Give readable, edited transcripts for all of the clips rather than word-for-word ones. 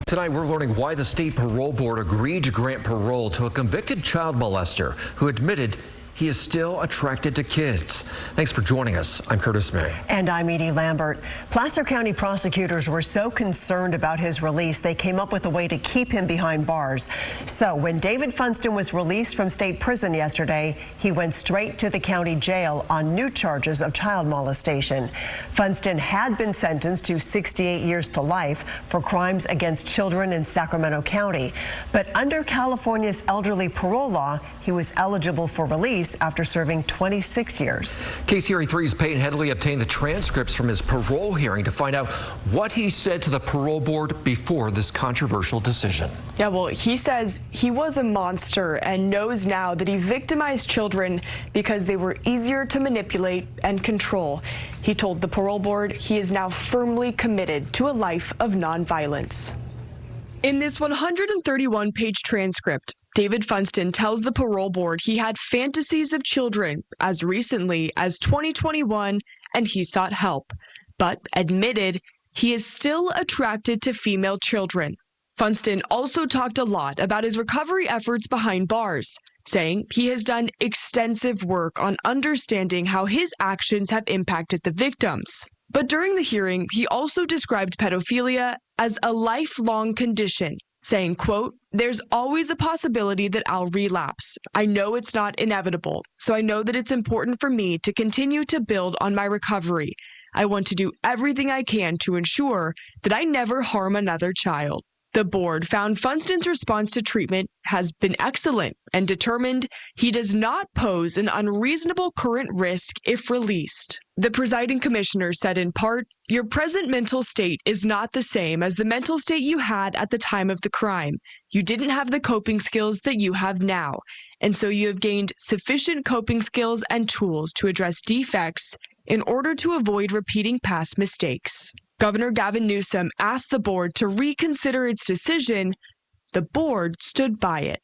Tonight, we're learning why the state parole board agreed to grant parole to a convicted child molester who admitted he is still attracted to kids. Thanks for joining us. I'm Curtis May. And I'm Edie Lambert. Placer County prosecutors were so concerned about his release, they came up with a way to keep him behind bars. So when David Funston was released from state prison yesterday, he went straight to the county jail on new charges of child molestation. Funston had been sentenced to 68 years to life for crimes against children in Sacramento County. But under California's elderly parole law, he was eligible for release after serving 26 years. KCRA 3's Peyton Headley obtained the transcripts from his parole hearing to find out what he said to the parole board before this controversial decision. Yeah, well, he says he was a monster and knows now that he victimized children because they were easier to manipulate and control. He told the parole board he is now firmly committed to a life of nonviolence. In this 131-page transcript, David Funston tells the parole board he had fantasies of children as recently as 2021 and he sought help, but admitted he is still attracted to female children. Funston also talked a lot about his recovery efforts behind bars, saying he has done extensive work on understanding how his actions have impacted the victims. But during the hearing, he also described pedophilia as a lifelong condition, saying, quote, "There's always a possibility that I'll relapse. I know it's not inevitable, so I know that it's important for me to continue to build on my recovery. I want to do everything I can to ensure that I never harm another child." The board found Funston's response to treatment has been excellent and determined he does not pose an unreasonable current risk if released. The presiding commissioner said in part, "Your present mental state is not the same as the mental state you had at the time of the crime. You didn't have the coping skills that you have now, and so you have gained sufficient coping skills and tools to address defects in order to avoid repeating past mistakes." Governor Gavin Newsom asked the board to reconsider its decision. The board stood by it.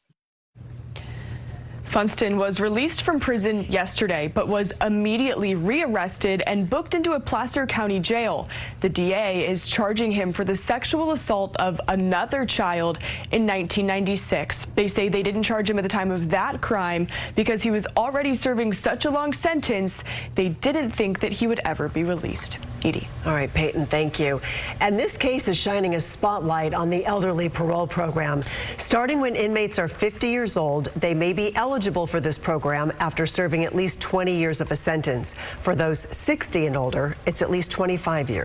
Funston was released from prison yesterday, but was immediately rearrested and booked into a Placer County jail. The DA is charging him for the sexual assault of another child in 1996. They say they didn't charge him at the time of that crime because he was already serving such a long sentence. They didn't think that he would ever be released. Edie. All right, Peyton, thank you. And this case is shining a spotlight on the elderly parole program. Starting when inmates are 50 years old, they may be eligible for this program after serving at least 20 years of a sentence. For those 60 and older, it's at least 25 years.